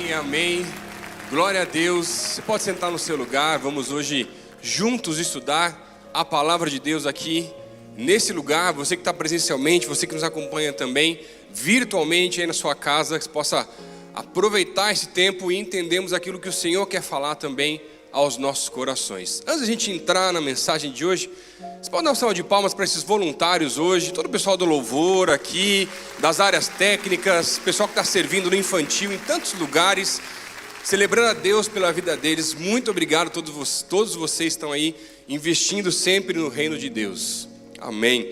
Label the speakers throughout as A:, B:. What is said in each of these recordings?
A: Amém, amém. Glória a Deus. Você pode sentar no seu lugar. Vamos hoje juntos estudar a palavra de Deus aqui nesse lugar. Você que está presencialmente, você que nos acompanha também virtualmente aí na sua casa, que você possa aproveitar esse tempo e entendermos aquilo que o Senhor quer falar também aos nossos corações. Antes da gente entrar na mensagem de hoje, você pode dar uma salva de palmas para esses voluntários hoje, todo o pessoal do louvor aqui, das áreas técnicas, pessoal que está servindo no infantil, em tantos lugares, celebrando a Deus pela vida deles. Muito obrigado a todos vocês estão aí investindo sempre no reino de Deus. Amém.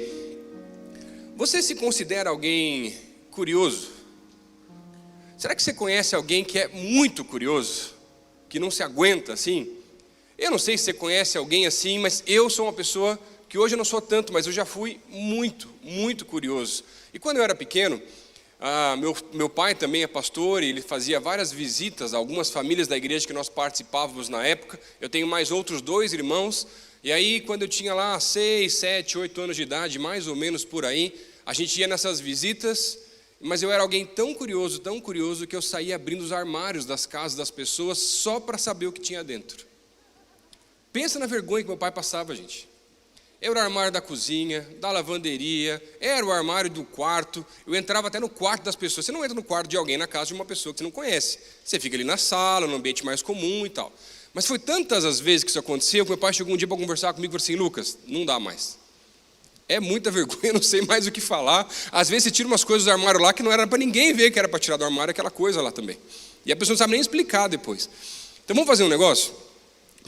A: Você se considera alguém curioso? Será que você conhece alguém que é muito curioso? Que não se aguenta assim? Eu não sei se você conhece alguém assim, mas eu sou uma pessoa que hoje eu não sou tanto, mas eu já fui muito curioso. E quando eu era pequeno, meu pai também é pastor, e ele fazia várias visitas a algumas famílias da igreja que nós participávamos na época. Eu tenho mais outros 2 irmãos, e aí quando eu tinha lá 6, 7, 8 anos de idade, mais ou menos por aí, a gente ia nessas visitas. Mas eu era alguém tão curioso, que eu saía abrindo os armários das casas das pessoas só para saber o que tinha dentro. Pensa na vergonha que meu pai passava, gente. Era o armário da cozinha, da lavanderia, era o armário do quarto. Eu entrava até no quarto das pessoas. Você não entra no quarto de alguém na casa de uma pessoa que você não conhece. Você fica ali na sala, no ambiente mais comum e tal. Mas foi tantas as vezes que isso aconteceu, que meu pai chegou um dia para conversar comigo e falou assim: Lucas, não dá mais. É muita vergonha, não sei mais o que falar. Às vezes você tira umas coisas do armário lá que não era para ninguém ver que era para tirar do armário aquela coisa lá também. E a pessoa não sabe nem explicar depois. Então vamos fazer um negócio?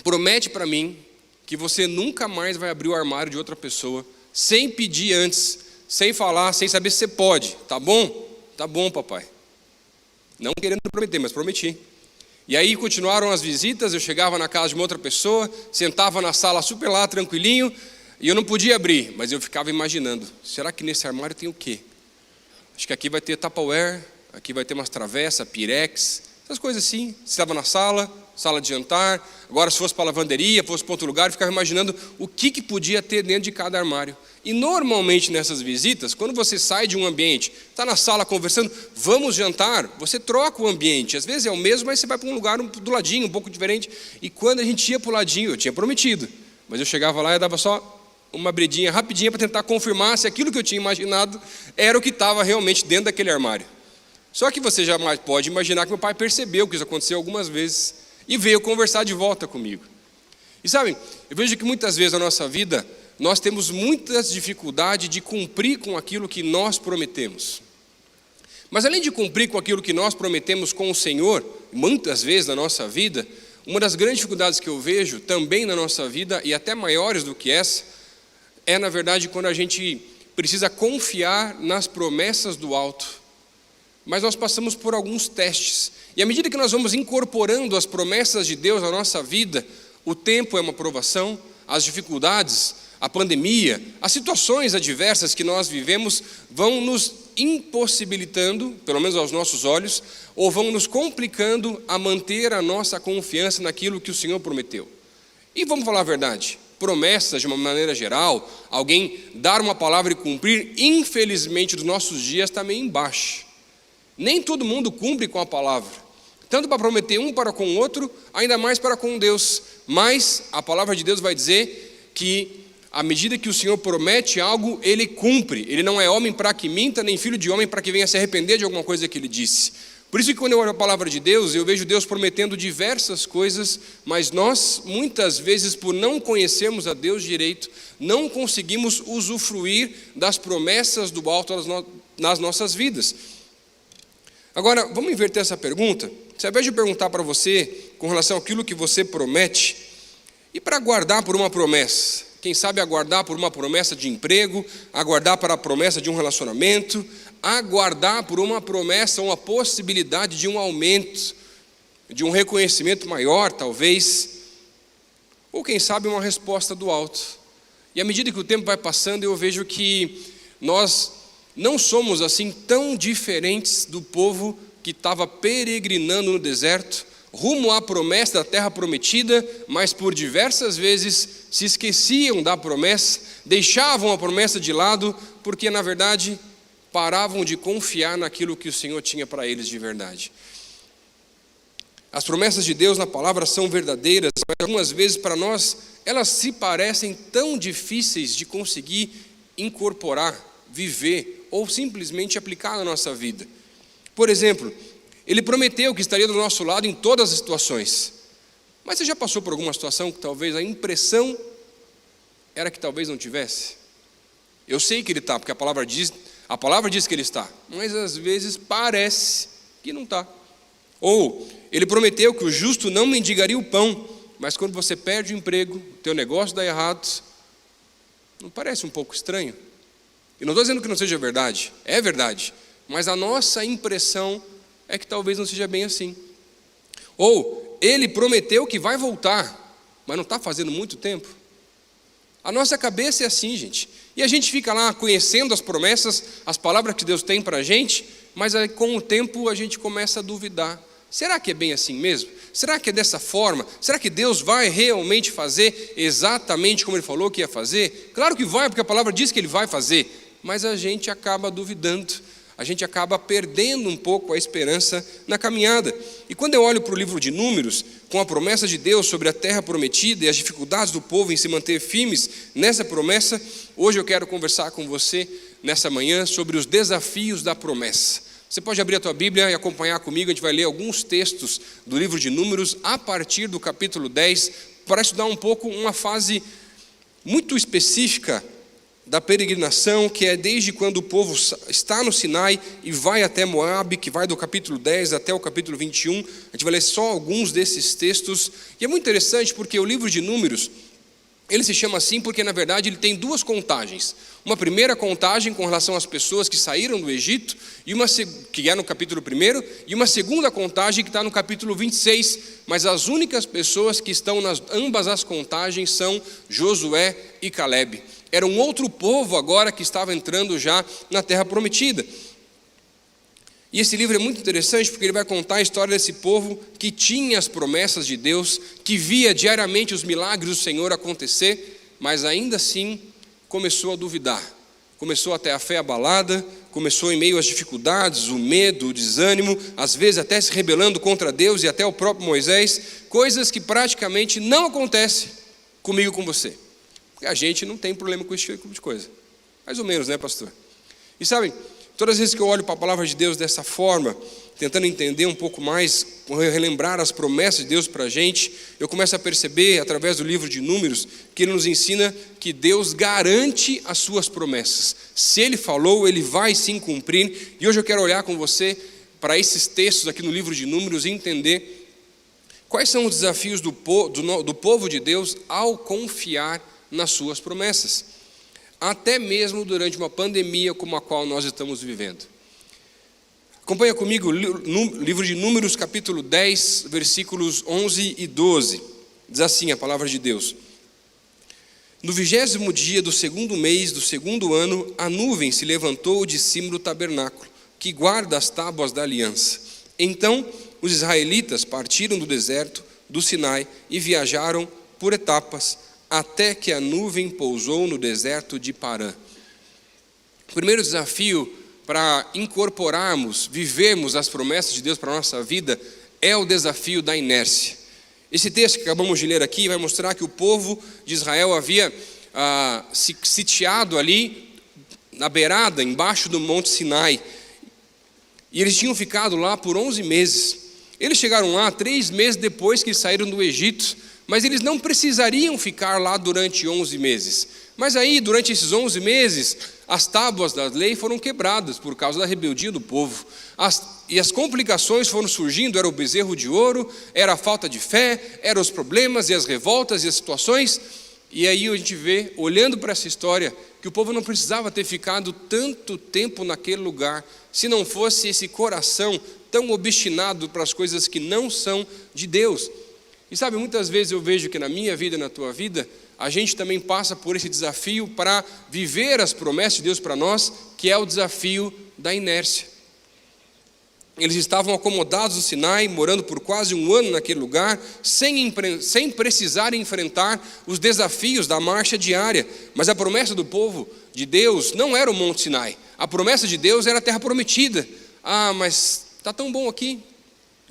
A: Promete para mim que você nunca mais vai abrir o armário de outra pessoa sem pedir antes, sem falar, sem saber se você pode. Tá bom? Tá bom, papai. Não querendo prometer, mas prometi. E aí continuaram as visitas, eu chegava na casa de uma outra pessoa, sentava na sala super lá, tranquilinho, e eu não podia abrir, mas eu ficava imaginando: será que nesse armário tem o quê? Acho que aqui vai ter Tupperware, aqui vai ter umas travessas, Pirex, essas coisas assim. Você estava na sala de jantar, agora se fosse para a lavanderia, fosse para outro lugar, eu ficava imaginando o que podia ter dentro de cada armário. E normalmente nessas visitas, quando você sai de um ambiente, está na sala conversando, vamos jantar, você troca o ambiente. Às vezes é o mesmo, mas você vai para um lugar do ladinho, um pouco diferente. E quando a gente ia para o ladinho, eu tinha prometido, mas eu chegava lá e dava só uma abridinha rapidinha para tentar confirmar se aquilo que eu tinha imaginado era o que estava realmente dentro daquele armário. Só que você já pode imaginar que meu pai percebeu que isso aconteceu algumas vezes e veio conversar de volta comigo. E sabe, eu vejo que muitas vezes na nossa vida nós temos muitas dificuldades de cumprir com aquilo que nós prometemos. Mas além de cumprir com aquilo que nós prometemos com o Senhor, muitas vezes na nossa vida, uma das grandes dificuldades que eu vejo também na nossa vida, e até maiores do que essa, é na verdade quando a gente precisa confiar nas promessas do alto. Mas nós passamos por alguns testes, e à medida que nós vamos incorporando as promessas de Deus na nossa vida, o tempo é uma provação, as dificuldades, a pandemia, as situações adversas que nós vivemos vão nos impossibilitando, pelo menos aos nossos olhos, ou vão nos complicando a manter a nossa confiança naquilo que o Senhor prometeu. E vamos falar a verdade, promessas de uma maneira geral, alguém dar uma palavra e cumprir, infelizmente dos nossos dias está meio embaixo. Nem todo mundo cumpre com a palavra, tanto para prometer um para com o outro, ainda mais para com Deus. Mas a palavra de Deus vai dizer que à medida que o Senhor promete algo, Ele cumpre. Ele não é homem para que minta, nem filho de homem para que venha se arrepender de alguma coisa que Ele disse. Por isso que quando eu olho a palavra de Deus, eu vejo Deus prometendo diversas coisas, mas nós, muitas vezes, por não conhecermos a Deus direito, não conseguimos usufruir das promessas do alto nas nossas vidas. Agora, vamos inverter essa pergunta. Se ao invés de perguntar para você com relação àquilo que você promete, e para aguardar por uma promessa, quem sabe aguardar por uma promessa de emprego, aguardar para a promessa de um relacionamento, aguardar por uma promessa, uma possibilidade de um aumento, de um reconhecimento maior talvez, ou quem sabe uma resposta do alto. E à medida que o tempo vai passando, eu vejo que nós não somos assim tão diferentes do povo que estava peregrinando no deserto, rumo à promessa da terra prometida, mas por diversas vezes se esqueciam da promessa, deixavam a promessa de lado, porque na verdade paravam de confiar naquilo que o Senhor tinha para eles de verdade. As promessas de Deus na palavra são verdadeiras, mas algumas vezes para nós elas se parecem tão difíceis de conseguir incorporar, viver ou simplesmente aplicar na nossa vida. Por exemplo, Ele prometeu que estaria do nosso lado em todas as situações. Mas você já passou por alguma situação que talvez a impressão era que talvez não tivesse? Eu sei que Ele está, porque a palavra diz que Ele está, mas às vezes parece que não está. Ou Ele prometeu que o justo não mendigaria o pão, mas quando você perde o emprego, o teu negócio dá errado, não parece um pouco estranho? Eu não estou dizendo que não seja verdade, é verdade, mas a nossa impressão é que talvez não seja bem assim. Ou Ele prometeu que vai voltar, mas não está fazendo muito tempo. A nossa cabeça é assim, gente, e a gente fica lá conhecendo as promessas, as palavras que Deus tem para a gente, mas aí, com o tempo a gente começa a duvidar. Será que é bem assim mesmo? Será que é dessa forma? Será que Deus vai realmente fazer exatamente como Ele falou que ia fazer? Claro que vai, porque a palavra diz que Ele vai fazer, mas a gente acaba duvidando, a gente acaba perdendo um pouco a esperança na caminhada. E quando eu olho para o livro de Números, com a promessa de Deus sobre a terra prometida e as dificuldades do povo em se manter firmes nessa promessa, hoje eu quero conversar com você nessa manhã sobre os desafios da promessa. Você pode abrir a tua Bíblia e acompanhar comigo, a gente vai ler alguns textos do livro de Números a partir do capítulo 10, para estudar um pouco uma fase muito específica da peregrinação, que é desde quando o povo está no Sinai e vai até Moabe, que vai do capítulo 10 até o capítulo 21, a gente vai ler só alguns desses textos, e é muito interessante porque o livro de Números, ele se chama assim porque na verdade ele tem duas contagens. Uma primeira contagem com relação às pessoas que saíram do Egito, que é no capítulo 1, e uma segunda contagem que está no capítulo 26, mas as únicas pessoas que estão nas ambas as contagens são Josué e Calebe. Era um outro povo agora que estava entrando já na terra prometida. E esse livro é muito interessante porque ele vai contar a história desse povo que tinha as promessas de Deus, que via diariamente os milagres do Senhor acontecer, mas ainda assim começou a duvidar, começou a ter a fé abalada, começou em meio às dificuldades, o medo, o desânimo, às vezes até se rebelando contra Deus e até o próprio Moisés, coisas que praticamente não acontecem comigo e com você. Porque a gente não tem problema com esse tipo de coisa, mais ou menos, né, pastor? E sabem, todas as vezes que eu olho para a palavra de Deus dessa forma, tentando entender um pouco mais, relembrar as promessas de Deus para a gente, eu começo a perceber, através do livro de Números, que ele nos ensina que Deus garante as suas promessas. Se Ele falou, Ele vai sim cumprir. E hoje eu quero olhar com você para esses textos aqui no livro de Números e entender quais são os desafios do povo de Deus ao confiar nas suas promessas, até mesmo durante uma pandemia como a qual nós estamos vivendo. Acompanha comigo o livro de Números, capítulo 10, versículos 11 e 12. Diz assim a palavra de Deus: No 20º dia do 2º mês do 2º ano, a nuvem se levantou de cima do tabernáculo, que guarda as tábuas da aliança. Então os israelitas partiram do deserto do Sinai e viajaram por etapas, até que a nuvem pousou no deserto de Parã. O primeiro desafio para incorporarmos, vivermos as promessas de Deus para a nossa vida é o desafio da inércia. Esse texto que acabamos de ler aqui vai mostrar que o povo de Israel havia se sitiado ali na beirada, embaixo do Monte Sinai, e eles tinham ficado lá por 11 meses. Eles chegaram lá 3 meses depois que saíram do Egito, mas eles não precisariam ficar lá durante 11 meses. Mas aí, durante esses 11 meses, as tábuas da lei foram quebradas por causa da rebeldia do povo. E as complicações foram surgindo, era o bezerro de ouro, era a falta de fé, eram os problemas e as revoltas e as situações. E aí a gente vê, olhando para essa história, que o povo não precisava ter ficado tanto tempo naquele lugar, se não fosse esse coração tão obstinado para as coisas que não são de Deus. E sabe, muitas vezes eu vejo que na minha vida e na tua vida, a gente também passa por esse desafio para viver as promessas de Deus para nós, que é o desafio da inércia. Eles estavam acomodados no Sinai, morando por quase 1 ano naquele lugar, sem precisar enfrentar os desafios da marcha diária. Mas a promessa do povo de Deus não era o Monte Sinai. A promessa de Deus era a terra prometida. Ah, mas está tão bom aqui.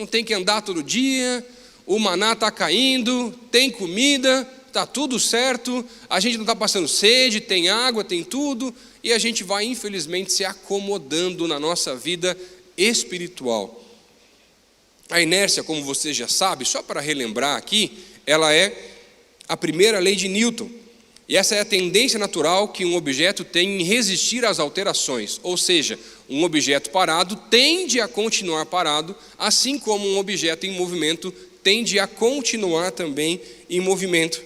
A: não tem que andar todo dia, o maná está caindo, tem comida, está tudo certo, a gente não está passando sede, tem água, tem tudo, e a gente vai infelizmente se acomodando na nossa vida espiritual. A inércia, como você já sabe, só para relembrar aqui, ela é a primeira lei de Newton. E essa é a tendência natural que um objeto tem em resistir às alterações. Ou seja, um objeto parado tende a continuar parado, assim como um objeto em movimento tende a continuar também em movimento.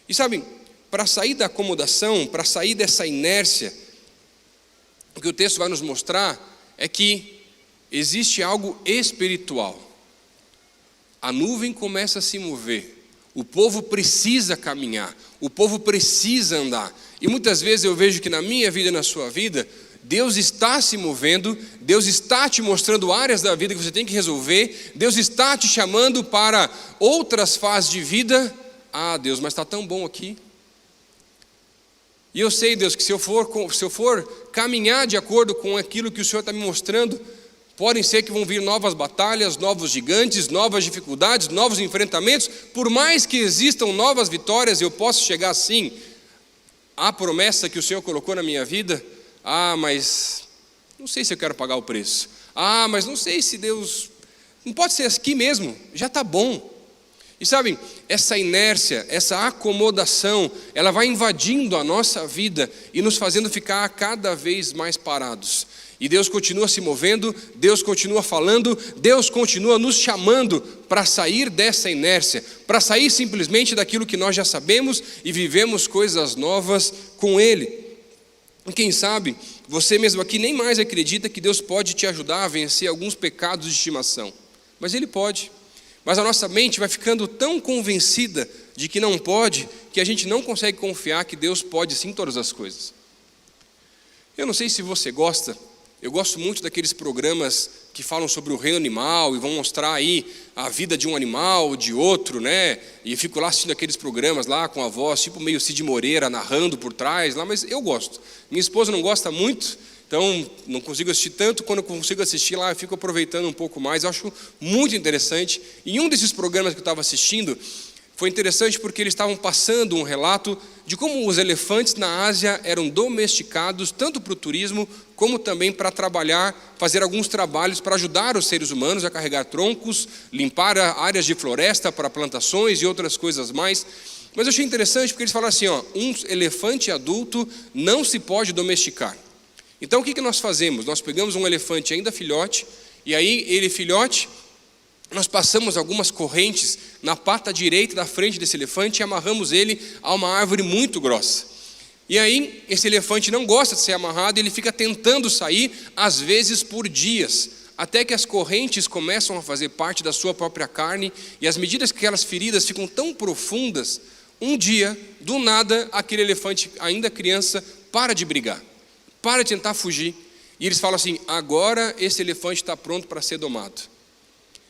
A: E sabem, para sair da acomodação, para sair dessa inércia, o que o texto vai nos mostrar é que existe algo espiritual. A nuvem começa a se mover. O povo precisa caminhar, o povo precisa andar. E muitas vezes eu vejo que na minha vida e na sua vida, Deus está se movendo, Deus está te mostrando áreas da vida que você tem que resolver, Deus está te chamando para outras fases de vida. Ah, Deus, mas está tão bom aqui. E eu sei, Deus, que se eu for caminhar de acordo com aquilo que o Senhor está me mostrando, podem ser que vão vir novas batalhas, novos gigantes, novas dificuldades, novos enfrentamentos. Por mais que existam novas vitórias, eu posso chegar assim à promessa que o Senhor colocou na minha vida. Ah, mas não sei se eu quero pagar o preço. Ah, mas não sei se Deus... Não pode ser aqui mesmo, já está bom. E sabem, essa inércia, essa acomodação, ela vai invadindo a nossa vida e nos fazendo ficar cada vez mais parados. E Deus continua se movendo, Deus continua falando, Deus continua nos chamando para sair dessa inércia, para sair simplesmente daquilo que nós já sabemos e vivemos coisas novas com Ele. E quem sabe, você mesmo aqui nem mais acredita que Deus pode te ajudar a vencer alguns pecados de estimação. Mas Ele pode. Mas a nossa mente vai ficando tão convencida de que não pode, que a gente não consegue confiar que Deus pode sim todas as coisas. Eu não sei se você gosta. Eu gosto muito daqueles programas que falam sobre o reino animal e vão mostrar aí a vida de um animal, de outro, né? E fico lá assistindo aqueles programas lá com a voz, tipo meio Cid Moreira, narrando por trás lá, mas eu gosto. Minha esposa não gosta muito, então não consigo assistir tanto. Quando eu consigo assistir lá, eu fico aproveitando um pouco mais. Eu acho muito interessante. E um desses programas que eu estava assistindo foi interessante porque eles estavam passando um relato de como os elefantes na Ásia eram domesticados, tanto para o turismo, como também para trabalhar, fazer alguns trabalhos para ajudar os seres humanos a carregar troncos, limpar áreas de floresta para plantações e outras coisas mais. Mas eu achei interessante porque eles falaram assim, um elefante adulto não se pode domesticar. Então o que nós fazemos? Nós pegamos um elefante ainda filhote, e aí ele filhote, nós passamos algumas correntes na pata direita da frente desse elefante e amarramos ele a uma árvore muito grossa. E aí esse elefante não gosta de ser amarrado, ele fica tentando sair, às vezes por dias, até que as correntes começam a fazer parte da sua própria carne, e às medidas que aquelas feridas ficam tão profundas, um dia, do nada, aquele elefante, ainda criança, para de brigar, para de tentar fugir, e eles falam assim, agora esse elefante está pronto para ser domado.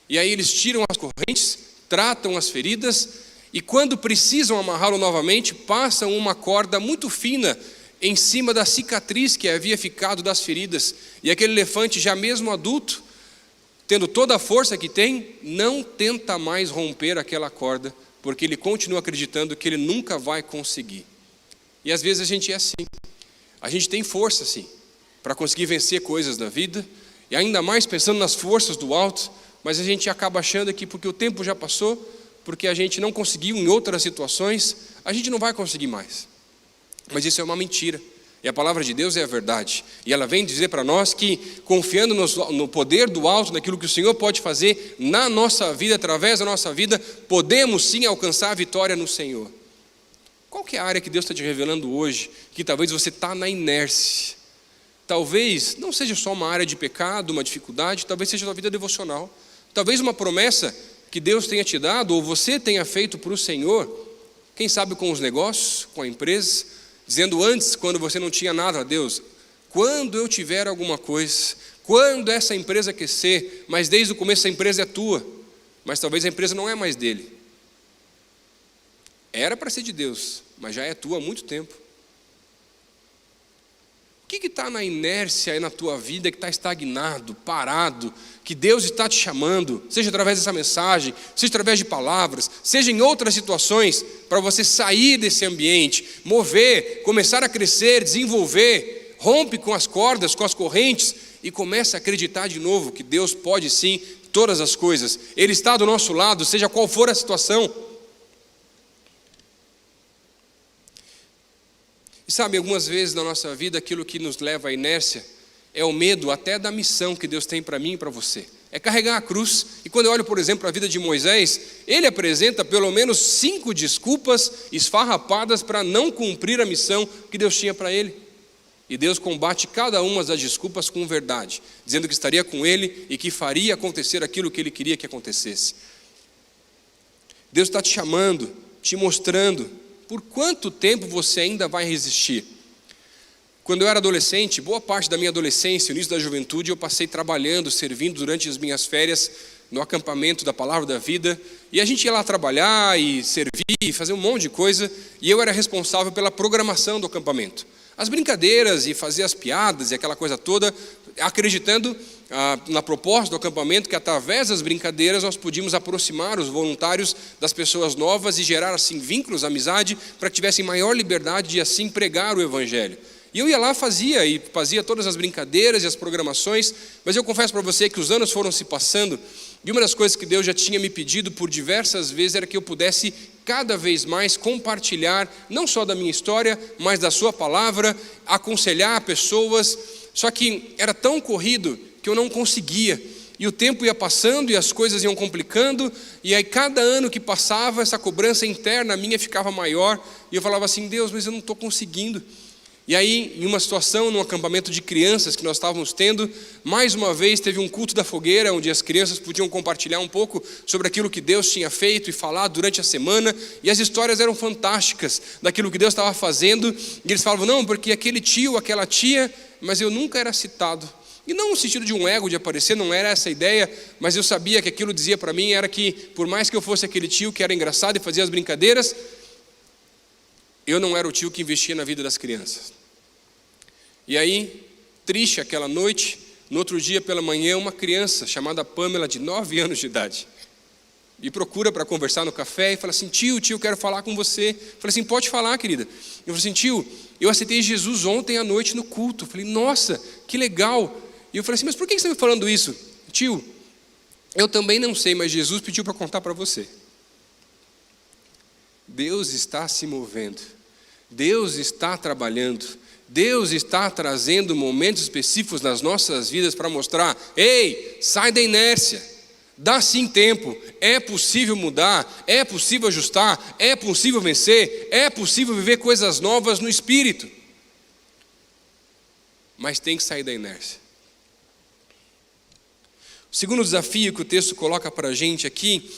A: E aí eles tiram as correntes, tratam as feridas, e quando precisam amarrá-lo novamente, passam uma corda muito fina em cima da cicatriz que havia ficado das feridas. E aquele elefante, já mesmo adulto, tendo toda a força que tem, não tenta mais romper aquela corda, porque ele continua acreditando que ele nunca vai conseguir. E às vezes a gente é assim. A gente tem força sim, para conseguir vencer coisas na vida, e ainda mais pensando nas forças do alto, mas a gente acaba achando que porque o tempo já passou, porque a gente não conseguiu em outras situações, a gente não vai conseguir mais. Mas isso é uma mentira. E a palavra de Deus é a verdade. E ela vem dizer para nós que, confiando no poder do alto, naquilo que o Senhor pode fazer na nossa vida, através da nossa vida, podemos sim alcançar a vitória no Senhor. Qual que é a área que Deus está te revelando hoje, que talvez você está na inércia? Talvez não seja só uma área de pecado, uma dificuldade, talvez seja a sua vida devocional. Talvez uma promessa que Deus tenha te dado, ou você tenha feito para o Senhor, quem sabe com os negócios, com a empresa, dizendo antes, quando você não tinha nada, a Deus, quando eu tiver alguma coisa, quando essa empresa aquecer, mas desde o começo a empresa é tua, mas talvez a empresa não é mais dele. Era para ser de Deus, mas já é tua há muito tempo. O que está na inércia aí na tua vida, que está estagnado, parado, que Deus está te chamando, seja através dessa mensagem, seja através de palavras, seja em outras situações, para você sair desse ambiente, mover, começar a crescer, desenvolver, rompe com as cordas, com as correntes e começa a acreditar de novo que Deus pode sim todas as coisas. Ele está do nosso lado, seja qual for a situação. E sabe, algumas vezes na nossa vida, aquilo que nos leva à inércia é o medo até da missão que Deus tem para mim e para você. É carregar a cruz. E quando eu olho, por exemplo, a vida de Moisés, ele apresenta pelo menos 5 desculpas esfarrapadas para não cumprir a missão que Deus tinha para ele. E Deus combate cada uma das desculpas com verdade, dizendo que estaria com ele e que faria acontecer aquilo que ele queria que acontecesse. Deus está te chamando, te mostrando por quanto tempo você ainda vai resistir. Quando eu era adolescente, boa parte da minha adolescência, início da juventude, eu passei trabalhando, servindo durante as minhas férias no acampamento da Palavra da Vida. E a gente ia lá trabalhar e servir e fazer um monte de coisa. E eu era responsável pela programação do acampamento. As brincadeiras e fazer as piadas e aquela coisa toda, acreditando na proposta do acampamento que através das brincadeiras nós podíamos aproximar os voluntários das pessoas novas e gerar assim vínculos, amizade, para que tivessem maior liberdade de assim pregar o Evangelho. E eu ia lá, fazia todas as brincadeiras e as programações, mas eu confesso para você que os anos foram se passando e uma das coisas que Deus já tinha me pedido por diversas vezes era que eu pudesse cada vez mais compartilhar, não só da minha história, mas da sua palavra, aconselhar pessoas, só que era tão corrido que eu não conseguia, e o tempo ia passando e as coisas iam complicando, e aí cada ano que passava, essa cobrança interna minha ficava maior, e eu falava assim, Deus, mas eu não estou conseguindo. E aí, em uma situação, num acampamento de crianças que nós estávamos tendo, mais uma vez teve um culto da fogueira, onde as crianças podiam compartilhar um pouco sobre aquilo que Deus tinha feito e falado durante a semana, e as histórias eram fantásticas daquilo que Deus estava fazendo, e eles falavam, não, porque aquele tio, aquela tia, mas eu nunca era citado. E não no sentido de um ego de aparecer, não era essa a ideia, mas eu sabia que aquilo dizia para mim, era que por mais que eu fosse aquele tio que era engraçado e fazia as brincadeiras, eu não era o tio que investia na vida das crianças. E aí, triste aquela noite, no outro dia pela manhã, uma criança chamada Pamela, de 9 anos de idade, me procura para conversar no café e fala assim, tio, quero falar com você. Eu falei assim, pode falar, querida. Eu falei assim, tio, eu aceitei Jesus ontem à noite no culto. Eu falei, nossa, que legal. E eu falei assim, mas por que você está me falando isso? Tio, eu também não sei, mas Jesus pediu para contar para você. Deus está se movendo, Deus está trabalhando, Deus está trazendo momentos específicos nas nossas vidas para mostrar, ei, sai da inércia, dá sim tempo, é possível mudar, é possível ajustar, é possível vencer, é possível viver coisas novas no Espírito. Mas tem que sair da inércia. O segundo desafio que o texto coloca para a gente aqui,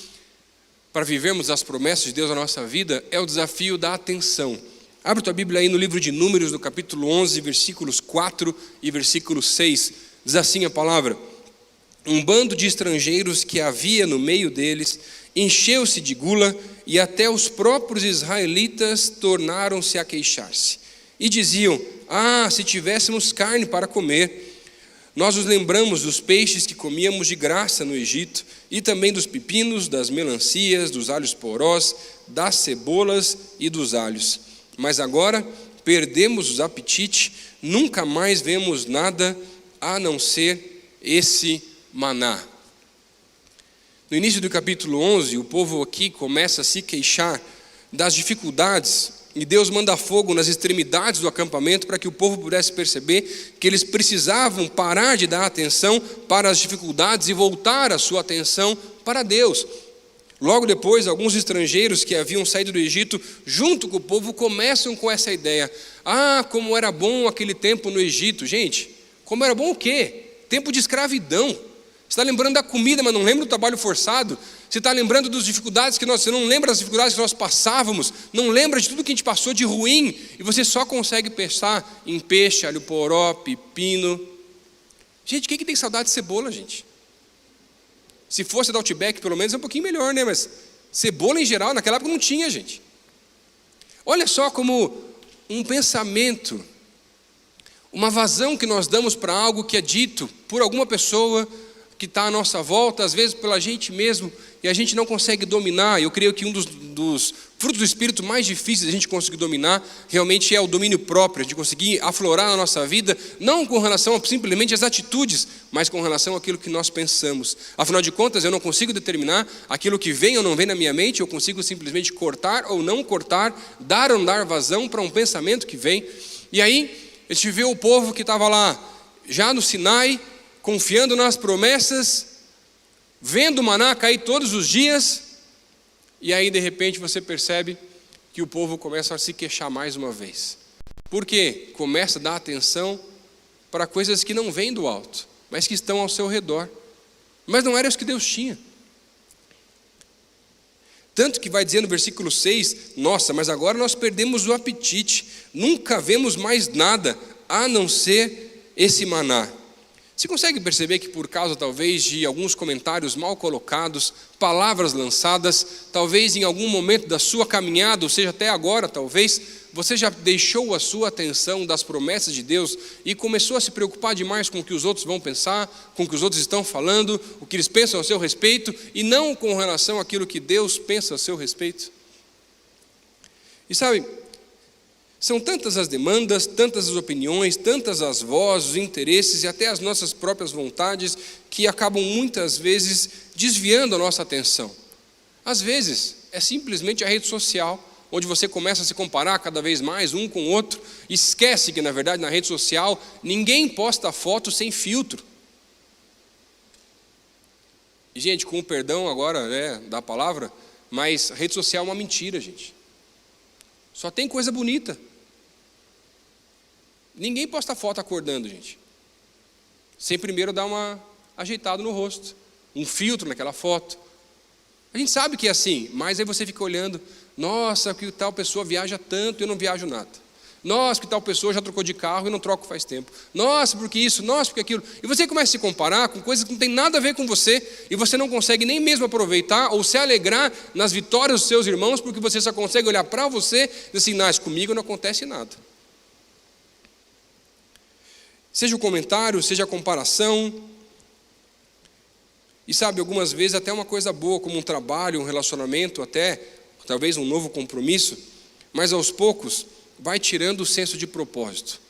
A: para vivermos as promessas de Deus na nossa vida, é o desafio da atenção. Abre tua Bíblia aí no livro de Números, no capítulo 11, versículos 4 e versículo 6. Diz assim a palavra: um bando de estrangeiros que havia no meio deles encheu-se de gula, e até os próprios israelitas tornaram-se a queixar-se. E diziam, se tivéssemos carne para comer. Nós nos lembramos dos peixes que comíamos de graça no Egito, e também dos pepinos, das melancias, dos alhos porós, das cebolas e dos alhos. Mas agora perdemos o apetite, nunca mais vemos nada a não ser esse maná. No início do capítulo 11, o povo aqui começa a se queixar das dificuldades, e Deus manda fogo nas extremidades do acampamento para que o povo pudesse perceber que eles precisavam parar de dar atenção para as dificuldades e voltar a sua atenção para Deus. Logo depois, alguns estrangeiros que haviam saído do Egito, junto com o povo, começam com essa ideia. Como era bom aquele tempo no Egito. Gente, como era bom o quê? Tempo de escravidão. Você está lembrando da comida, mas não lembra do trabalho forçado? Você está lembrando das dificuldades você não lembra das dificuldades que nós passávamos, não lembra de tudo que a gente passou de ruim, e você só consegue pensar em peixe, alho poró, pepino. Gente, quem que tem saudade de cebola, gente? Se fosse da Outback, pelo menos é um pouquinho melhor, né? Mas cebola em geral, naquela época não tinha, gente. Olha só como um pensamento, Uma vazão que nós damos para algo que é dito por alguma pessoa que está à nossa volta, às vezes pela gente mesmo, e a gente não consegue dominar. Eu creio que um dos frutos do Espírito mais difíceis de a gente conseguir dominar, realmente é o domínio próprio, de conseguir aflorar na nossa vida, não com relação a simplesmente às atitudes, mas com relação àquilo que nós pensamos. Afinal de contas, eu não consigo determinar aquilo que vem ou não vem na minha mente, eu consigo simplesmente cortar ou não cortar, dar ou não dar vazão para um pensamento que vem. E aí, a gente vê o povo que estava lá, já no Sinai, confiando nas promessas, vendo o maná cair todos os dias, e aí de repente você percebe que o povo começa a se queixar mais uma vez. Por quê? Começa a dar atenção para coisas que não vêm do alto, mas que estão ao seu redor. Mas não eram os que Deus tinha. Tanto que vai dizer no versículo 6, nossa, mas agora nós perdemos o apetite, nunca vemos mais nada, a não ser esse maná. Você consegue perceber que por causa talvez de alguns comentários mal colocados, palavras lançadas, talvez em algum momento da sua caminhada, ou seja, até agora talvez, você já deixou a sua atenção das promessas de Deus e começou a se preocupar demais com o que os outros vão pensar, com o que os outros estão falando, o que eles pensam a seu respeito, e não com relação àquilo que Deus pensa a seu respeito? E sabe, são tantas as demandas, tantas as opiniões, tantas as vozes, os interesses e até as nossas próprias vontades que acabam muitas vezes desviando a nossa atenção. Às vezes é simplesmente a rede social, onde você começa a se comparar cada vez mais um com o outro, e esquece que na verdade na rede social ninguém posta foto sem filtro. E gente, com o perdão agora da palavra, mas a rede social é uma mentira, gente. Só tem coisa bonita. Ninguém posta foto acordando, gente, sem primeiro dar uma ajeitada no rosto, um filtro naquela foto. A gente sabe que é assim, mas aí você fica olhando, nossa, que tal pessoa viaja tanto e eu não viajo nada. Nossa, que tal pessoa já trocou de carro e não troco faz tempo. Nossa, porque isso, nossa, porque aquilo. E você começa a se comparar com coisas que não tem nada a ver com você, e você não consegue nem mesmo aproveitar ou se alegrar nas vitórias dos seus irmãos, porque você só consegue olhar para você e dizer assim, mas comigo não acontece nada. Seja o comentário, seja a comparação. E sabe, algumas vezes até uma coisa boa, como um trabalho, um relacionamento, até talvez um novo compromisso, mas aos poucos vai tirando o senso de propósito.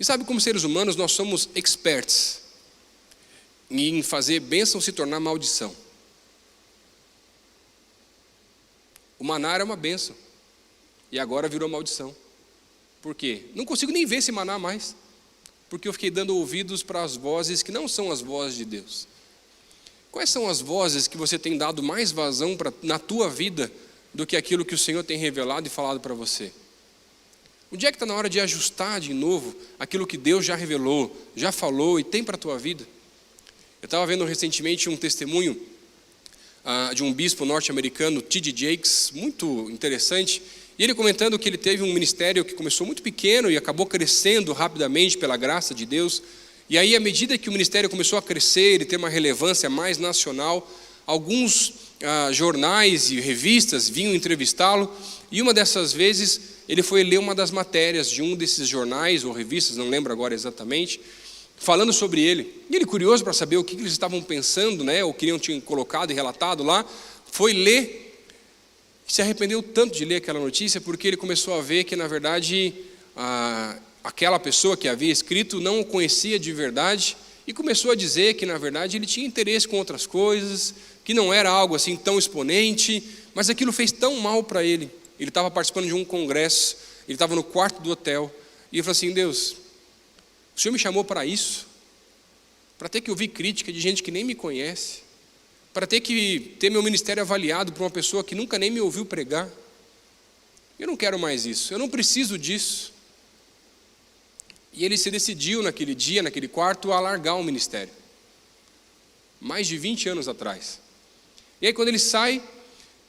A: E sabe, como seres humanos, nós somos experts em fazer bênção se tornar maldição. O maná era uma bênção, e agora virou maldição. Por quê? Não consigo nem ver esse maná mais, porque eu fiquei dando ouvidos para as vozes que não são as vozes de Deus. Quais são as vozes que você tem dado mais vazão na tua vida do que aquilo que o Senhor tem revelado e falado para você? Onde é que está na hora de ajustar de novo aquilo que Deus já revelou, já falou e tem para a tua vida? Eu estava vendo recentemente um testemunho de um bispo norte-americano, T.D. Jakes, muito interessante, e ele comentando que ele teve um ministério que começou muito pequeno e acabou crescendo rapidamente pela graça de Deus. E aí, à medida que o ministério começou a crescer e ter uma relevância mais nacional, alguns jornais e revistas vinham entrevistá-lo, e uma dessas vezes ele foi ler uma das matérias de um desses jornais ou revistas, não lembro agora exatamente, falando sobre ele. E ele, curioso para saber o que eles estavam pensando, ou queriam tinham colocado e relatado lá, foi ler. Se arrependeu tanto de ler aquela notícia, porque ele começou a ver que, na verdade, aquela pessoa que havia escrito não o conhecia de verdade, e começou a dizer que, na verdade, ele tinha interesse com outras coisas, que não era algo assim tão exponente, mas aquilo fez tão mal para ele. Ele estava participando de um congresso, ele estava no quarto do hotel, e ele falou assim, Deus, o Senhor me chamou para isso? Para ter que ouvir crítica de gente que nem me conhece? Para ter que ter meu ministério avaliado por uma pessoa que nunca nem me ouviu pregar? Eu não quero mais isso, eu não preciso disso. E ele se decidiu naquele dia, naquele quarto, a largar o ministério. Mais de 20 anos atrás. E aí quando ele sai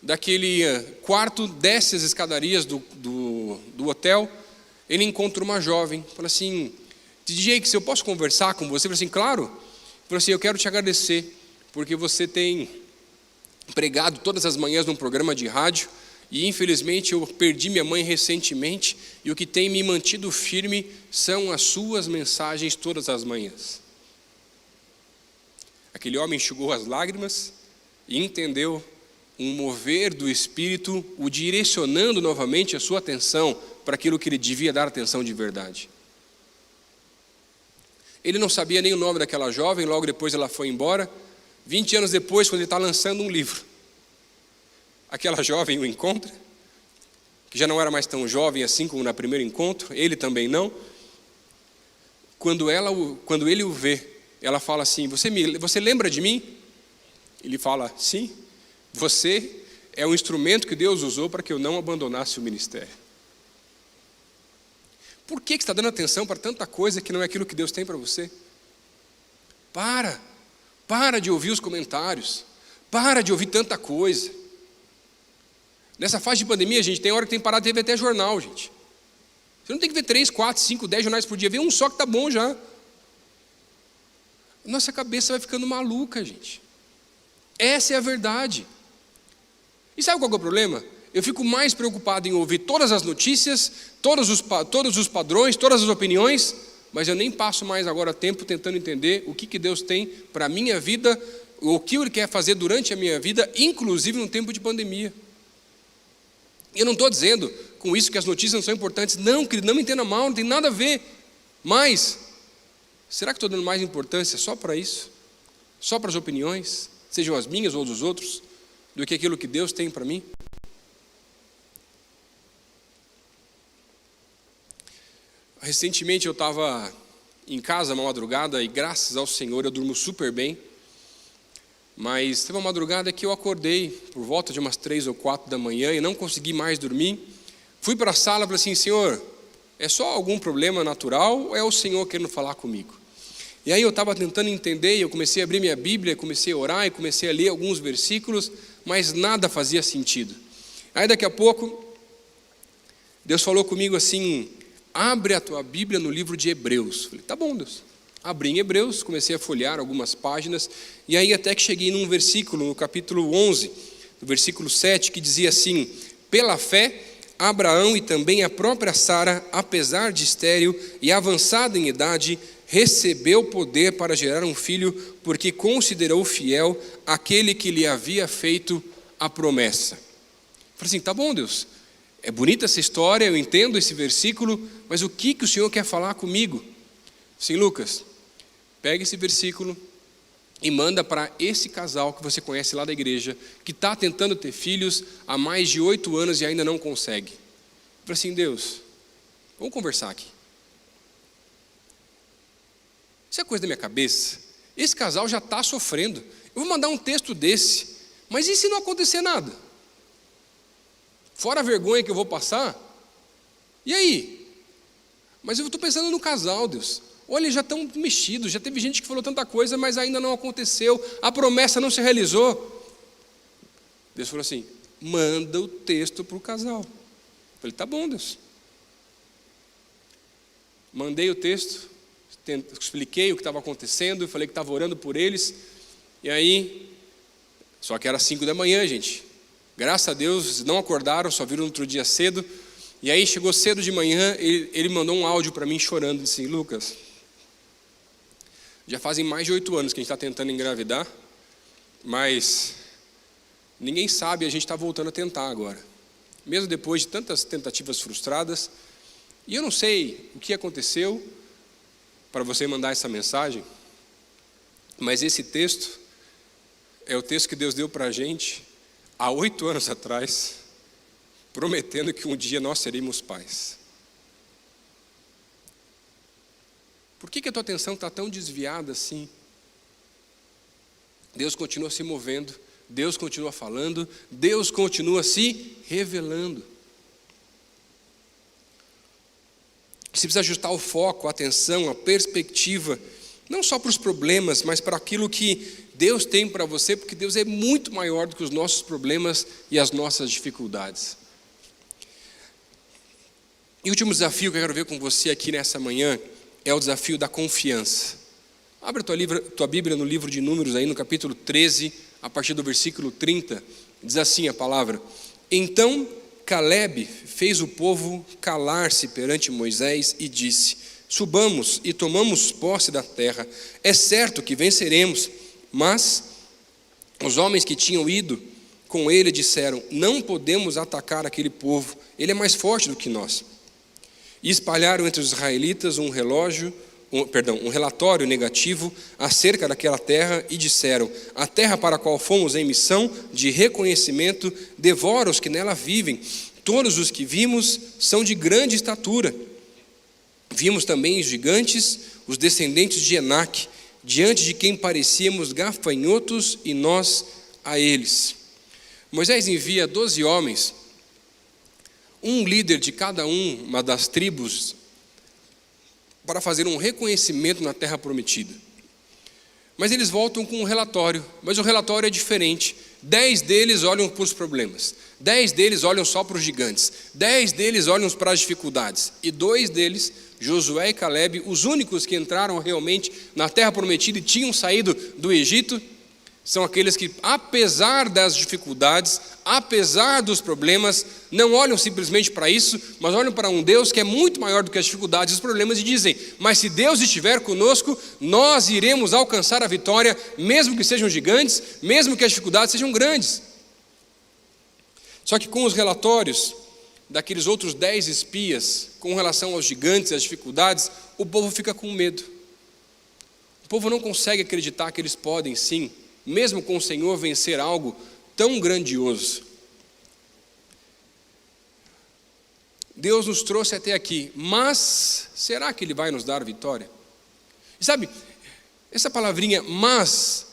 A: daquele quarto, desce as escadarias do hotel, ele encontra uma jovem, fala assim, DJ, se eu posso conversar com você? Ele falou assim, claro. Ele falou assim, eu quero te agradecer, porque você tem pregado todas as manhãs num programa de rádio, e infelizmente eu perdi minha mãe recentemente, e o que tem me mantido firme são as suas mensagens todas as manhãs. Aquele homem enxugou as lágrimas e entendeu um mover do Espírito, o direcionando novamente a sua atenção para aquilo que ele devia dar atenção de verdade. Ele não sabia nem o nome daquela jovem, logo depois ela foi embora. 20 anos depois, quando ele está lançando um livro, aquela jovem o encontra, que já não era mais tão jovem assim como no primeiro encontro, ele também não. Quando ele o vê, ela fala assim: você lembra de mim? Ele fala: sim, você é o instrumento que Deus usou para que eu não abandonasse o ministério. Por que você está dando atenção para tanta coisa que não é aquilo que Deus tem para você? Para de ouvir os comentários, para de ouvir tanta coisa. Nessa fase de pandemia, gente, tem hora que tem que parar de ver até jornal, gente. Você não tem que ver 3, 4, 5, 10 jornais por dia, vê um só que está bom já. Nossa cabeça vai ficando maluca, gente. Essa é a verdade. E sabe qual é o problema? Eu fico mais preocupado em ouvir todas as notícias, todos os padrões, todas as opiniões, mas eu nem passo mais agora tempo tentando entender o que Deus tem para a minha vida, o que Ele quer fazer durante a minha vida, inclusive no tempo de pandemia. E eu não estou dizendo com isso que as notícias não são importantes, não, querido, não me entenda mal, não tem nada a ver, mas será que estou dando mais importância só para isso? Só para as opiniões, sejam as minhas ou dos outros, do que aquilo que Deus tem para mim? Recentemente eu estava em casa uma madrugada e graças ao Senhor eu durmo super bem, mas teve uma madrugada que eu acordei por volta de umas 3 ou 4 da manhã e não consegui mais dormir. Fui para a sala e falei assim: Senhor, é só algum problema natural ou é o Senhor querendo falar comigo? E aí eu estava tentando entender, e eu comecei a abrir minha Bíblia, comecei a orar e comecei a ler alguns versículos, mas nada fazia sentido. Aí daqui a pouco Deus falou comigo assim: abre a tua Bíblia no livro de Hebreus. Falei: tá bom, Deus. Abri em Hebreus, comecei a folhear algumas páginas, e aí até que cheguei num versículo, no capítulo 11, no versículo 7, que dizia assim: pela fé, Abraão e também a própria Sara, apesar de estéril e avançada em idade, recebeu poder para gerar um filho, porque considerou fiel aquele que lhe havia feito a promessa. Falei assim: tá bom, Deus. É bonita essa história, eu entendo esse versículo, mas o que o Senhor quer falar comigo? Sim, Lucas, pega esse versículo e manda para esse casal que você conhece lá da igreja, que está tentando ter filhos há mais de 8 anos e ainda não consegue. Eu falei assim: Deus, vamos conversar aqui. Isso é coisa da minha cabeça. Esse casal já está sofrendo. Eu vou mandar um texto desse, mas e se não acontecer nada? Fora a vergonha que eu vou passar, e aí? Mas eu estou pensando no casal, Deus. Olha, eles já estão mexidos, já teve gente que falou tanta coisa, mas ainda não aconteceu, a promessa não se realizou. Deus falou assim: manda o texto para o casal. Eu falei: tá bom, Deus. Mandei o texto, expliquei o que estava acontecendo, falei que estava orando por eles, e aí, só que era 5 da manhã, gente. Graças a Deus, não acordaram, só viram no outro dia cedo. E aí chegou cedo de manhã, ele mandou um áudio para mim chorando, disse assim: Lucas, já fazem mais de 8 anos que a gente está tentando engravidar, mas ninguém sabe, a gente está voltando a tentar agora. Mesmo depois de tantas tentativas frustradas, e eu não sei o que aconteceu para você mandar essa mensagem, mas esse texto é o texto que Deus deu para a gente há 8 anos atrás, prometendo que um dia nós seríamos pais. Por que a tua atenção está tão desviada assim? Deus continua se movendo, Deus continua falando, Deus continua se revelando. Você precisa ajustar o foco, a atenção, a perspectiva, não só para os problemas, mas para aquilo que Deus tem para você, porque Deus é muito maior do que os nossos problemas e as nossas dificuldades. E o último desafio que eu quero ver com você aqui nessa manhã é o desafio da confiança. Abre a tua Bíblia no livro de Números, aí no capítulo 13, a partir do versículo 30, diz assim a palavra: então Calebe fez o povo calar-se perante Moisés e disse: subamos e tomamos posse da terra. É certo que venceremos. Mas os homens que tinham ido com ele disseram: não podemos atacar aquele povo, ele é mais forte do que nós. E espalharam entre os israelitas um relatório negativo acerca daquela terra e disseram: a terra para a qual fomos em missão de reconhecimento devora os que nela vivem. Todos os que vimos são de grande estatura. Vimos também os gigantes, os descendentes de Enaque, diante de quem parecíamos gafanhotos e nós a eles. Moisés envia 12 homens, um líder de cada uma das tribos, para fazer um reconhecimento na terra prometida. Mas eles voltam com um relatório, mas o relatório é diferente. 10 deles olham para os problemas, 10 deles olham só para os gigantes, 10 deles olham para as dificuldades, e 2 deles, Josué e Calebe, os únicos que entraram realmente na terra prometida e tinham saído do Egito, são aqueles que, apesar das dificuldades, apesar dos problemas, não olham simplesmente para isso, mas olham para um Deus que é muito maior do que as dificuldades e os problemas e dizem: mas se Deus estiver conosco, nós iremos alcançar a vitória, mesmo que sejam gigantes, mesmo que as dificuldades sejam grandes. Só que com os relatórios daqueles outros 10 espias, com relação aos gigantes e às dificuldades, o povo fica com medo. O povo não consegue acreditar que eles podem sim, mesmo com o Senhor, vencer algo tão grandioso. Deus nos trouxe até aqui, mas será que Ele vai nos dar vitória? E sabe, essa palavrinha mas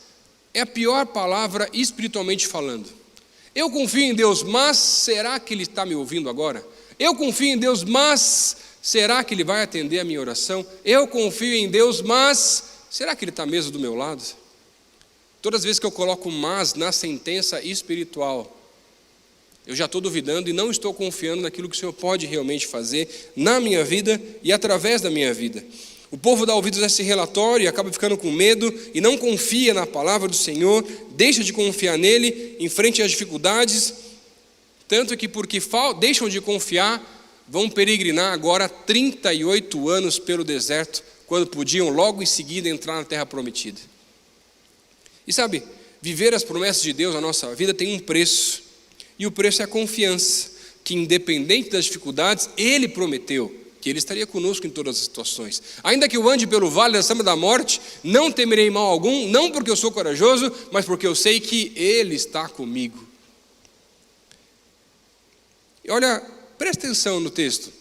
A: é a pior palavra espiritualmente falando. Eu confio em Deus, mas será que Ele está me ouvindo agora? Eu confio em Deus, mas será que Ele vai atender a minha oração? Eu confio em Deus, mas será que Ele está mesmo do meu lado? Todas as vezes que eu coloco mas na sentença espiritual, eu já estou duvidando e não estou confiando naquilo que o Senhor pode realmente fazer na minha vida e através da minha vida. O povo dá ouvidos a esse relatório e acaba ficando com medo e não confia na palavra do Senhor, deixa de confiar nele em frente às dificuldades, tanto que porque deixam de confiar, vão peregrinar agora 38 anos pelo deserto, quando podiam logo em seguida entrar na terra prometida. E sabe, viver as promessas de Deus na nossa vida tem um preço, e o preço é a confiança, que independente das dificuldades, Ele prometeu que Ele estaria conosco em todas as situações. Ainda que eu ande pelo vale da sombra da morte, não temerei mal algum, não porque eu sou corajoso, mas porque eu sei que Ele está comigo. E olha, presta atenção no texto.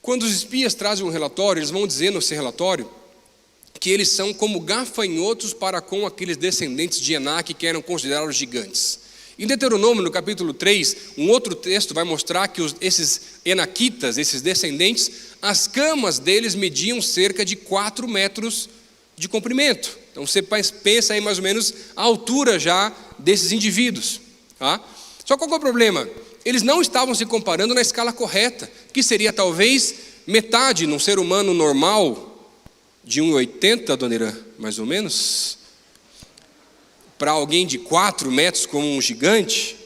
A: Quando os espias trazem um relatório, eles vão dizer nesse relatório que eles são como gafanhotos para com aqueles descendentes de Enaque que eram considerados gigantes. Em Deuteronômio, no capítulo 3, um outro texto vai mostrar que esses enaquitas, esses descendentes, as camas deles mediam cerca de 4 metros de comprimento. Então você pensa aí mais ou menos a altura já desses indivíduos. Tá? Só qual é o problema? Eles não estavam se comparando na escala correta, que seria talvez metade num ser humano normal, de 1,80, dona Irã, mais ou menos, para alguém de 4 metros como um gigante.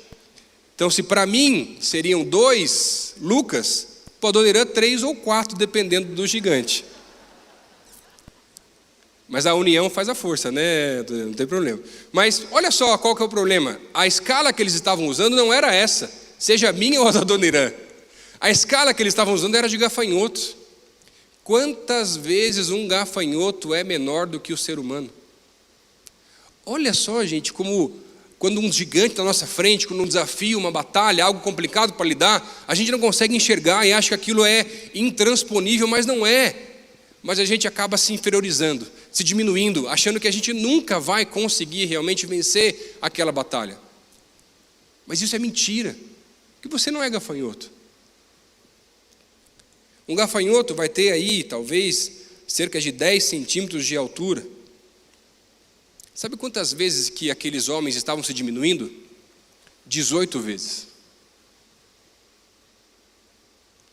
A: Então, se para mim seriam 2 Lucas, para a dona Irã 3 ou 4, dependendo do gigante. Mas a união faz a força, né? Não tem problema. Mas olha só qual que é o problema. A escala que eles estavam usando não era essa, seja a minha ou a da dona Irã. A escala que eles estavam usando era de gafanhotos. Quantas vezes um gafanhoto é menor do que o ser humano? Olha só, gente, como quando um gigante está na nossa frente, quando um desafio, uma batalha, algo complicado para lidar, a gente não consegue enxergar e acha que aquilo é intransponível, mas não é. Mas a gente acaba se inferiorizando, se diminuindo, achando que a gente nunca vai conseguir realmente vencer aquela batalha. Mas isso é mentira, porque você não é gafanhoto. Um gafanhoto vai ter aí, talvez, cerca de 10 centímetros de altura. Sabe quantas vezes que aqueles homens estavam se diminuindo? 18 vezes.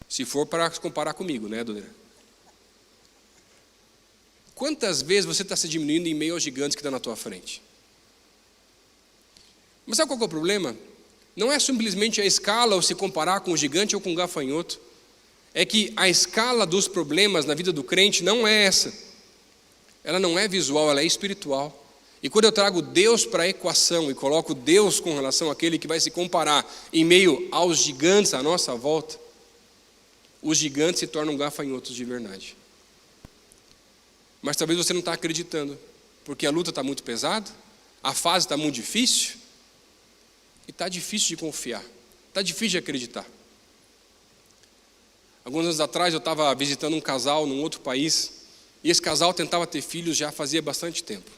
A: Se for para comparar comigo, né, dona? Quantas vezes você está se diminuindo em meio aos gigantes que estão na tua frente? Mas sabe qual é o problema? não é simplesmente a escala ou se comparar com o gigante ou com o gafanhoto. É que a escala dos problemas na vida do crente não é essa. Ela não é visual, ela é espiritual. E quando eu trago Deus para a equação e coloco Deus com relação àquele que vai se comparar em meio aos gigantes à nossa volta, os gigantes se tornam gafanhotos de verdade. Mas talvez você não está acreditando, porque a luta está muito pesada, a fase está muito difícil, e está difícil de confiar, está difícil de acreditar. Alguns anos atrás eu estava visitando um casal num outro país, e esse casal tentava ter filhos já fazia bastante tempo.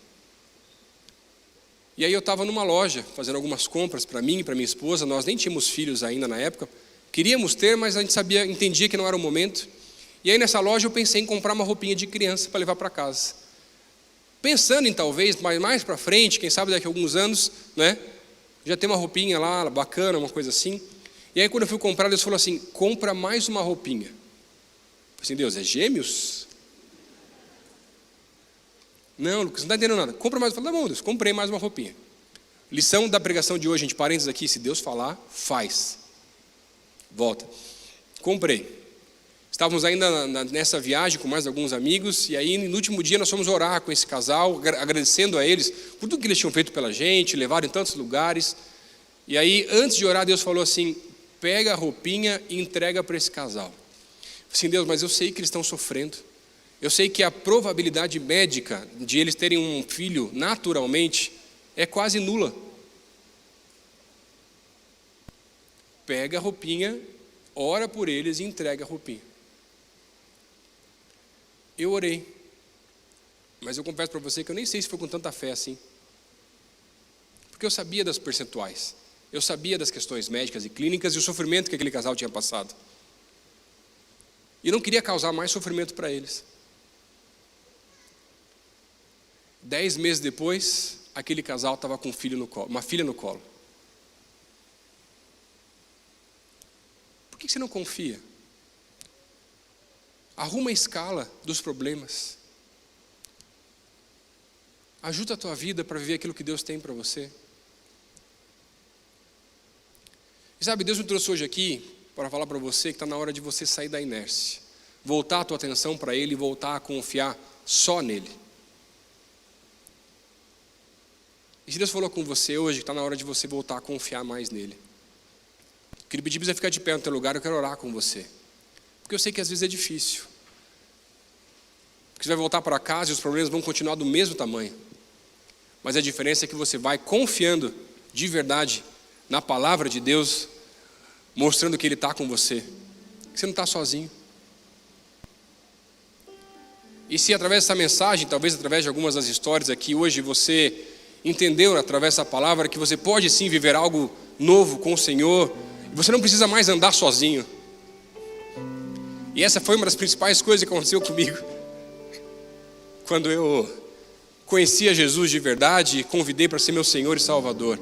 A: E aí eu estava numa loja, fazendo algumas compras para mim e para minha esposa, nós nem tínhamos filhos ainda na época, queríamos ter, mas a gente entendia que não era o momento. E aí nessa loja eu pensei em comprar uma roupinha de criança para levar para casa. Pensando em talvez, mais para frente, quem sabe daqui a alguns anos, né? Já tem uma roupinha lá, bacana, uma coisa assim. E aí quando eu fui comprar, Deus falou assim, compra mais uma roupinha. Eu falei assim, Deus, é gêmeos? Não, Lucas, não está entendendo nada. Compra mais. Eu falei, tá bom, Deus, comprei mais uma roupinha. Lição da pregação de hoje, gente, parênteses aqui, se Deus falar, faz. Volta. Comprei. Estávamos ainda nessa viagem com mais alguns amigos, e aí no último dia nós fomos orar com esse casal, agradecendo a eles por tudo que eles tinham feito pela gente, levaram em tantos lugares. E aí, antes de orar, Deus falou assim, pega a roupinha e entrega para esse casal. Eu falei assim, Deus, mas eu sei que eles estão sofrendo. Eu sei que a probabilidade médica de eles terem um filho naturalmente é quase nula. Pega a roupinha, ora por eles e entrega a roupinha. Eu orei, mas eu confesso para você que eu nem sei se foi com tanta fé assim. Porque eu sabia das percentuais, eu sabia das questões médicas e clínicas e o sofrimento que aquele casal tinha passado. E não queria causar mais sofrimento para eles. 10 meses depois, aquele casal estava com um filho no colo, uma filha no colo. Por que você não confia? Arruma a escala dos problemas. Ajuda a tua vida para viver aquilo que Deus tem para você. E sabe, Deus me trouxe hoje aqui para falar para você que está na hora de você sair da inércia. Voltar a tua atenção para Ele e voltar a confiar só nele. E se Deus falou com você hoje que está na hora de você voltar a confiar mais nele. Eu queria pedir para você ficar de pé no teu lugar, eu quero orar com você. Porque eu sei que às vezes é difícil. Porque você vai voltar para casa e os problemas vão continuar do mesmo tamanho. Mas a diferença é que você vai confiando de verdade na palavra de Deus, mostrando que Ele está com você. Que você não está sozinho. E se através dessa mensagem, talvez através de algumas das histórias aqui hoje, você entendeu através dessa palavra que você pode sim viver algo novo com o Senhor. E você não precisa mais andar sozinho. E essa foi uma das principais coisas que aconteceu comigo. Quando eu conheci a Jesus de verdade e convidei para ser meu Senhor e Salvador.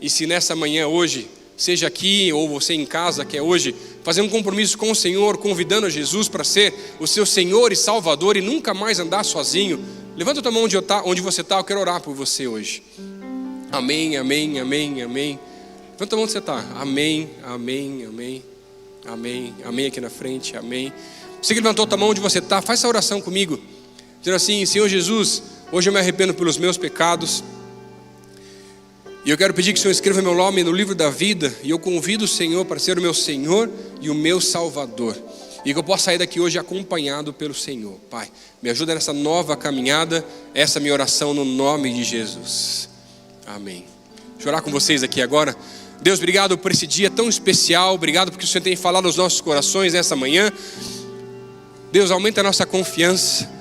A: E se nessa manhã hoje, seja aqui ou você em casa, que é hoje, fazer um compromisso com o Senhor, convidando a Jesus para ser o seu Senhor e Salvador e nunca mais andar sozinho, levanta a tua mão onde você está, eu quero orar por você hoje. Amém, amém, amém, amém. Levanta a mão onde você está. Amém, amém, amém. Amém, amém aqui na frente, amém. Você que levantou a tua mão onde você está, faz essa oração comigo. Dizendo assim, Senhor Jesus, hoje eu me arrependo pelos meus pecados. E eu quero pedir que o Senhor escreva meu nome no livro da vida. E eu convido o Senhor para ser o meu Senhor e o meu Salvador. E que eu possa sair daqui hoje acompanhado pelo Senhor. Pai, me ajuda nessa nova caminhada. Essa é a minha oração no nome de Jesus. Amém. Deixa eu orar com vocês aqui agora. Deus, obrigado por esse dia tão especial. Obrigado porque o Senhor tem falado aos nossos corações nessa manhã. Deus, aumenta a nossa confiança.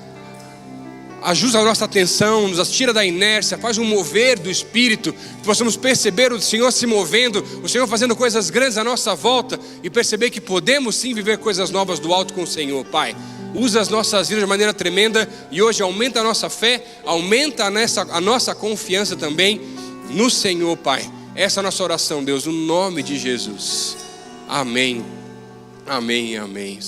A: Ajuda a nossa atenção, nos tira da inércia, faz um mover do Espírito, que possamos perceber o Senhor se movendo, o Senhor fazendo coisas grandes à nossa volta e perceber que podemos sim viver coisas novas do alto com o Senhor, Pai. Usa as nossas vidas de maneira tremenda e hoje aumenta a nossa fé, aumenta a nossa confiança também no Senhor, Pai. Essa é a nossa oração, Deus, no nome de Jesus. Amém, amém, amém.